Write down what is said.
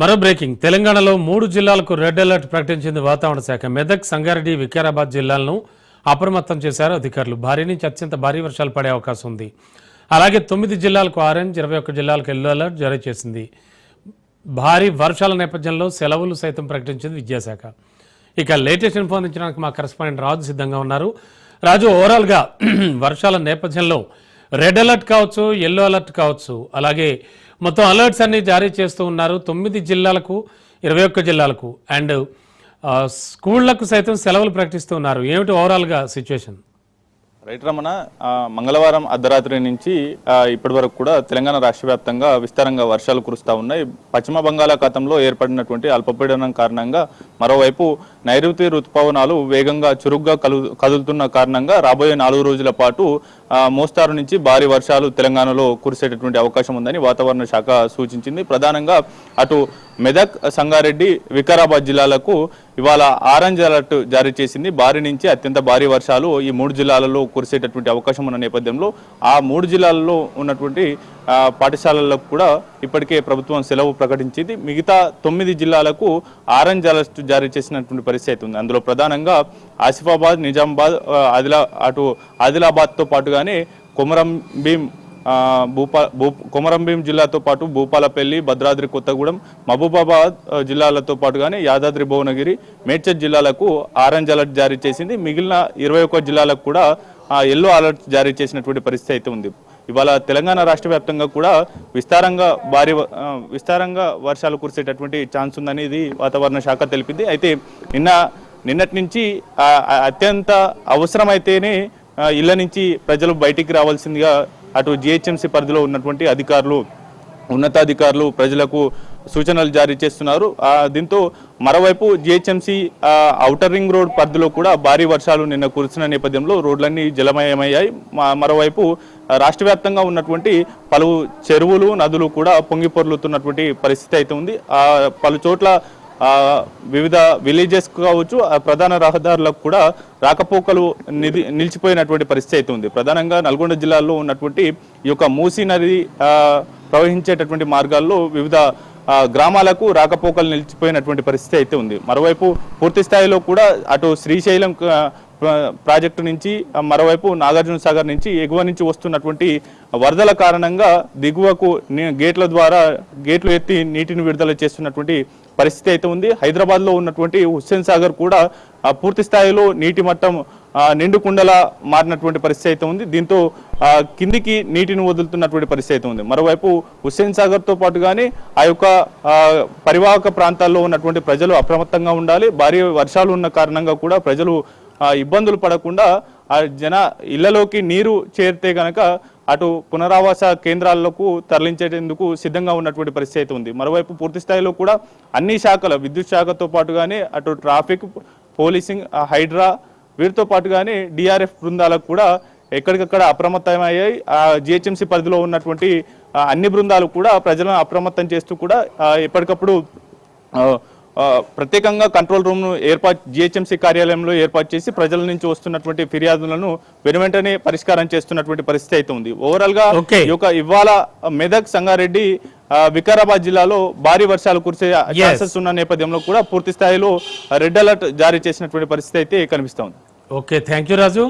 మరో బ్రేకింగ్ తెలంగాణలో 3 జిల్లాలకు రెడ్ అలర్ట్ ప్రకటించింది వాతావరణ శాఖ. మెదక్, సంగారెడ్డి, వికారాబాద్ జిల్లాలను అప్రమత్తం చేశారు అధికారులు. భారీ నుంచి అత్యంత భారీ వర్షాలు పడే అవకాశం ఉంది. అలాగే 9 జిల్లాలకు ఆరెంజ్, 21 జిల్లాలకు ఎల్లో అలర్ట్ జారీ చేసింది. భారీ వర్షాల నేపథ్యంలో సెలవులు సైతం ప్రకటించింది విద్యాశాఖ. ఇక లేటెస్ట్ ఇన్ఫో అందించడానికి మా కరెస్పాండెంట్ రాజు సిద్ధంగా ఉన్నారు. రాజు, ఓవరాల్గా వర్షాల నేపథ్యంలో రెడ్ అలర్ట్ కావచ్చు, ఎల్లో అలర్ట్ కావచ్చు, అలాగే మొత్తం అలర్ట్స్ అన్ని జారీ చేస్తూ ఉన్నారు. 9 జిల్లాలకు, 21 జిల్లాలకు అండ్ స్కూళ్లకు సైతం సెలవులు ప్రకటిస్తూ ఉన్నారు. ఏమిటి ఓవరాల్గా సిచ్యువేషన్? రైట్ రమణ, మంగళవారం అర్ధరాత్రి నుంచి ఇప్పటి వరకు కూడా తెలంగాణ రాష్ట్ర వ్యాప్తంగా విస్తారంగా వర్షాలు కురుస్తూ ఉన్నాయి. పశ్చిమ బంగాళాఖాతంలో ఏర్పడినటువంటి అల్పపీడనం కారణంగా మరోవైపు నైరుతి రుతుపవనాలు వేగంగా చురుగ్గా కదులుతున్న కారణంగా రాబోయే 4 రోజుల పాటు మోస్తారు నుంచి భారీ వర్షాలు తెలంగాణలో కురిసేటటువంటి అవకాశం ఉందని వాతావరణ శాఖ సూచించింది. ప్రధానంగా అటు మెదక్, సంగారెడ్డి, వికారాబాద్ జిల్లాలకు ఇవాళ ఆరెంజ్ అలర్ట్ జారీ చేసింది. భారీ నుంచి అత్యంత భారీ వర్షాలు ఈ 3 జిల్లాలలో కురిసేటటువంటి అవకాశం ఉన్న నేపథ్యంలో ఆ 3 జిల్లాలలో ఉన్నటువంటి పాఠశాలలకు కూడా ఇప్పటికే ప్రభుత్వం సెలవు ప్రకటించింది. మిగతా 9 జిల్లాలకు ఆరెంజ్ అలర్ట్ జారీ చేసినటువంటి పరిస్థితి ఉంది. అందులో ప్రధానంగా ఆసిఫాబాద్, నిజామాబాద్, ఆదిలాబాద్తో పాటుగానే కొమరంభీం జిల్లాతో పాటు భూపాలపల్లి, భద్రాద్రి కొత్తగూడెం, మహబూబాబాద్ జిల్లాలతో పాటుగానే యాదాద్రి భువనగిరి, మేడ్చల్ జిల్లాలకు ఆరెంజ్ అలర్ట్ జారీ చేసింది. మిగిలిన 21 జిల్లాలకు కూడా ఎల్లో అలర్ట్ జారీ చేసినటువంటి పరిస్థితి అయితే ఉంది. ఇవాళ తెలంగాణ రాష్ట్ర వ్యాప్తంగా కూడా విస్తారంగా వర్షాలు కురిసేటటువంటి ఛాన్స్ ఉందని ఇది వాతావరణ శాఖ తెలిపింది. అయితే నిన్నటి నుంచి అత్యంత అవసరమైతేనే ఇళ్ల నుంచి ప్రజలు బయటికి రావాల్సిందిగా అటు జిహెచ్ఎంసీ పరిధిలో ఉన్నటువంటి ఉన్నతాధికారులు ప్రజలకు సూచనలు జారీ చేస్తున్నారు. దీంతో మరోవైపు జిహెచ్ఎంసీ ఔటర్ రింగ్ రోడ్ పరిధిలో కూడా భారీ వర్షాలు నిన్న కురిసిన నేపథ్యంలో రోడ్లన్నీ జలమయమయ్యాయి. మరోవైపు రాష్ట్ర వ్యాప్తంగా ఉన్నటువంటి పలు చెరువులు, నదులు కూడా పొంగి పొర్లుతున్నటువంటి పరిస్థితి అయితే ఉంది. పలు చోట్ల వివిధ విలేజెస్ కావచ్చు, ప్రధాన రహదారులకు కూడా రాకపోకలు నిలిచిపోయినటువంటి పరిస్థితి అయితే ఉంది. ప్రధానంగా నల్గొండ జిల్లాలో ఉన్నటువంటి ఈ యొక్క మూసీ నది ప్రవహించేటటువంటి మార్గాల్లో వివిధ గ్రామాలకు రాకపోకలు నిలిచిపోయినటువంటి పరిస్థితి అయితే ఉంది. మరోవైపు పూర్తి స్థాయిలో కూడా అటు శ్రీశైలం ప్రాజెక్టు నుంచి, మరోవైపు నాగార్జున సాగర్ నుంచి ఎగువ నుంచి వస్తున్నటువంటి వరదల కారణంగా దిగువకు గేట్లు ఎత్తి నీటిని విడుదల చేస్తున్నటువంటి పరిస్థితి అయితే ఉంది. హైదరాబాద్లో ఉన్నటువంటి హుస్సేన్ సాగర్ కూడా పూర్తి స్థాయిలో నీటి మట్టం నిండుకుండలా మారినటువంటి పరిస్థితి అయితే ఉంది. దీంతో కిందికి నీటిని వదులుతున్నటువంటి పరిస్థితి అయితే ఉంది. మరోవైపు హుస్సేన్ సాగర్తో పాటుగానే ఆ యొక్క పరివాహక ప్రాంతాల్లో ఉన్నటువంటి ప్రజలు అప్రమత్తంగా ఉండాలి. భారీ వర్షాలు ఉన్న కారణంగా కూడా ప్రజలు ఇబ్బందులు పడకుండా ఇళ్లలోకి నీరు చేరితే గనక అటు పునరావాస కేంద్రాలకు తరలించేందుకు సిద్ధంగా ఉన్నటువంటి పరిస్థితి అయితే ఉంది. మరోవైపు పూర్తి స్థాయిలో కూడా అన్ని శాఖల, విద్యుత్ శాఖతో పాటుగానే అటు ట్రాఫిక్, పోలీసింగ్, హైడ్రా వీరితో పాటుగానే డిఆర్ఎఫ్ బృందాలకు కూడా ఎక్కడికక్కడ అప్రమత్తమయ్యాయి. జిహెచ్ఎంసీ పరిధిలో ఉన్నటువంటి అన్ని బృందాలు కూడా ప్రజలను అప్రమత్తం చేస్తూ కూడా ఎప్పటికప్పుడు ప్రత్యేకంగా కంట్రోల్ రూమ్ను జిహెచ్ఎంసీ కార్యాలయంలో ఏర్పాటు చేసి ప్రజల నుంచి వస్తున్నటువంటి ఫిర్యాదులను వెనువెంటనే పరిష్కారం చేస్తున్నటువంటి పరిస్థితి అయితే ఉంది. ఓవరాల్ గా ఇవాళ మెదక్, సంగారెడ్డి, వికారాబాద్ జిల్లాలో భారీ వర్షాలు కురిసే ఛాన్సెస్ ఉన్న నేపథ్యంలో కూడా పూర్తి స్థాయిలో రెడ్ అలర్ట్ జారీ చేసినటువంటి పరిస్థితి అయితే కనిపిస్తోంది. Okay, thank you Raju.